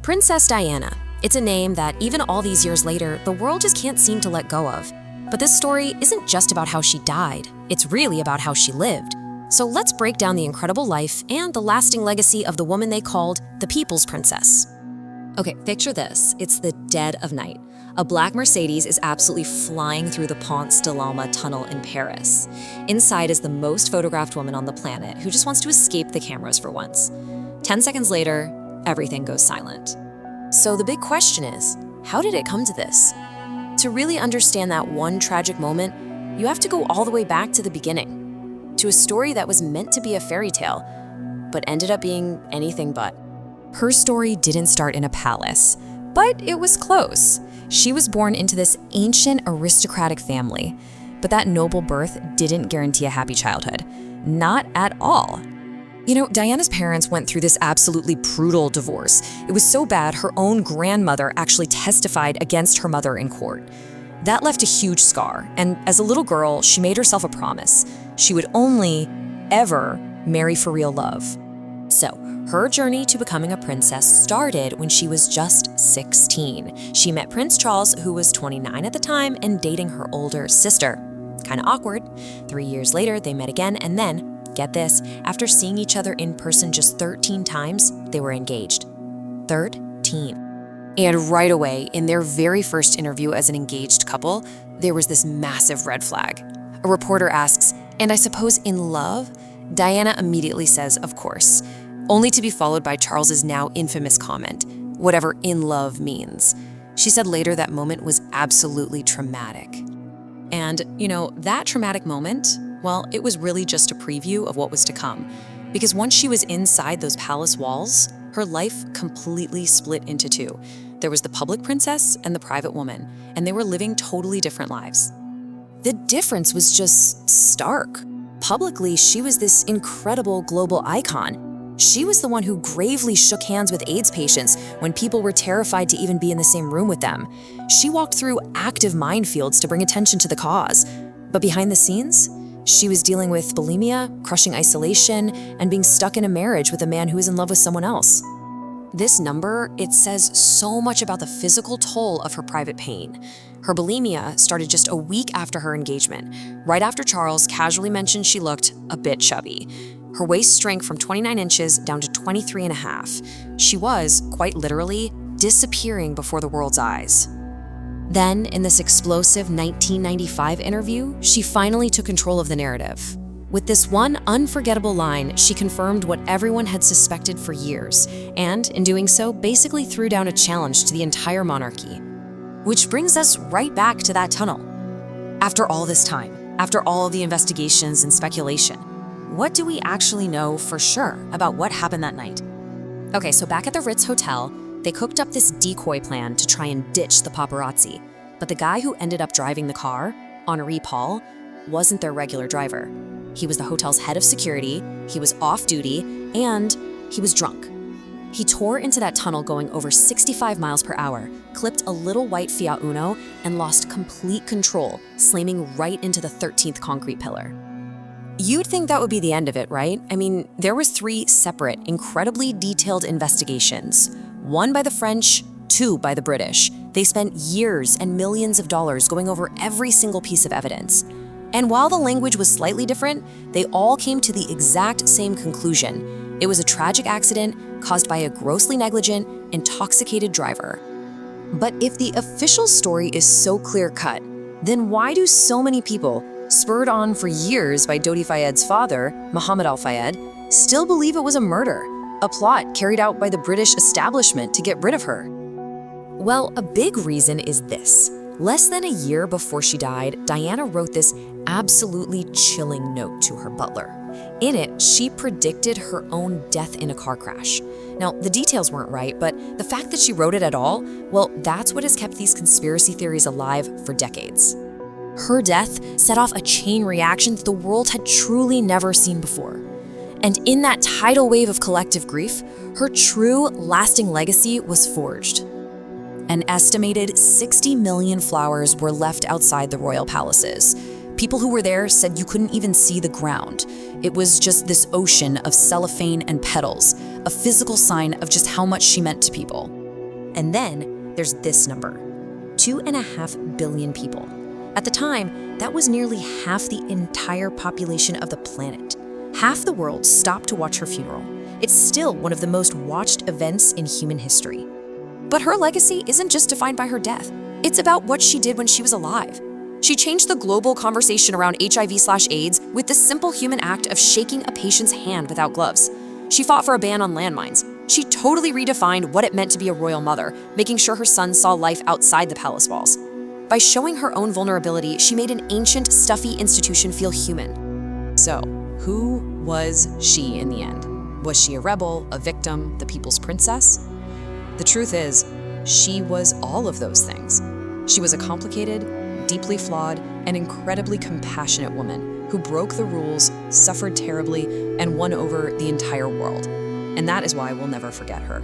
Princess Diana. It's a name that, even all these years later, the world just can't seem to let go of. But this story isn't just about how she died, it's really about how she lived. So let's break down the incredible life and the lasting legacy of the woman they called the People's Princess. Okay, picture this. It's the dead of night. A black Mercedes is absolutely flying through the Ponce de l'Alma tunnel in Paris. Inside is the most photographed woman on the planet who just wants to escape the cameras for once. 10 seconds later, everything goes silent. So the big question is, how did it come to this? To really understand that one tragic moment, you have to go all the way back to the beginning, to a story that was meant to be a fairy tale, but ended up being anything but. Her story didn't start in a palace, but it was close. She was born into this ancient aristocratic family, but that noble birth didn't guarantee a happy childhood. Not at all. You know, Diana's parents went through this absolutely brutal divorce. It was so bad, her own grandmother actually testified against her mother in court. That left a huge scar, and as a little girl, she made herself a promise. She would only ever marry for real love. So, her journey to becoming a princess started when she was just 16. She met Prince Charles, who was 29 at the time and dating her older sister. Kinda awkward. 3 years later, they met again, and then, get this, after seeing each other in person just 13 times, they were engaged. 13. And right away, in their very first interview as an engaged couple, there was this massive red flag. A reporter asks, "And I suppose in love?" Diana immediately says, "Of course," only to be followed by Charles's now infamous comment, "Whatever in love means." She said later that moment was absolutely traumatic. And, you know, that traumatic moment, well, it was really just a preview of what was to come. Because once she was inside those palace walls, her life completely split into two. There was the public princess and the private woman, and they were living totally different lives. The difference was just stark. Publicly, she was this incredible global icon. She was the one who gravely shook hands with AIDS patients when people were terrified to even be in the same room with them. She walked through active minefields to bring attention to the cause. But behind the scenes, she was dealing with bulimia, crushing isolation, and being stuck in a marriage with a man who was in love with someone else. This number, it says so much about the physical toll of her private pain. Her bulimia started just a week after her engagement, right after Charles casually mentioned she looked a bit chubby. Her waist shrank from 29 inches down to 23 and a half. She was, quite literally, disappearing before the world's eyes. Then, in this explosive 1995 interview, she finally took control of the narrative. With this one unforgettable line, she confirmed what everyone had suspected for years, and in doing so, basically threw down a challenge to the entire monarchy. Which brings us right back to that tunnel. After all this time, after all of the investigations and speculation, what do we actually know for sure about what happened that night? Okay, so back at the Ritz Hotel, they cooked up this decoy plan to try and ditch the paparazzi. But the guy who ended up driving the car, Henri Paul, wasn't their regular driver. He was the hotel's head of security, he was off duty, and he was drunk. He tore into that tunnel going over 65 miles per hour, clipped a little white Fiat Uno, and lost complete control, slamming right into the 13th concrete pillar. You'd think that would be the end of it, right? I mean, there were 3 separate, incredibly detailed investigations. 1 by the French, 2 by the British. They spent years and millions of dollars going over every single piece of evidence. And while the language was slightly different, they all came to the exact same conclusion. It was a tragic accident caused by a grossly negligent, intoxicated driver. But if the official story is so clear-cut, then why do so many people, spurred on for years by Dodi Fayed's father, Mohammed Al-Fayed, still believe it was a murder, a plot carried out by the British establishment to get rid of her? Well, a big reason is this. Less than a year before she died, Diana wrote this absolutely chilling note to her butler. In it, she predicted her own death in a car crash. Now, the details weren't right, but the fact that she wrote it at all, well, that's what has kept these conspiracy theories alive for decades. Her death set off a chain reaction that the world had truly never seen before. And in that tidal wave of collective grief, her true, lasting legacy was forged. An estimated 60 million flowers were left outside the royal palaces. People who were there said you couldn't even see the ground. It was just this ocean of cellophane and petals, a physical sign of just how much she meant to people. And then there's this number, 2.5 billion people. At the time, that was nearly half the entire population of the planet. Half the world stopped to watch her funeral. It's still one of the most watched events in human history. But her legacy isn't just defined by her death. It's about what she did when she was alive. She changed the global conversation around HIV/AIDS with the simple human act of shaking a patient's hand without gloves. She fought for a ban on landmines. She totally redefined what it meant to be a royal mother, making sure her sons saw life outside the palace walls. By showing her own vulnerability, she made an ancient, stuffy institution feel human. So, who was she in the end? Was she a rebel, a victim, the people's princess? The truth is, she was all of those things. She was a complicated, deeply flawed, and incredibly compassionate woman who broke the rules, suffered terribly, and won over the entire world. And that is why we'll never forget her.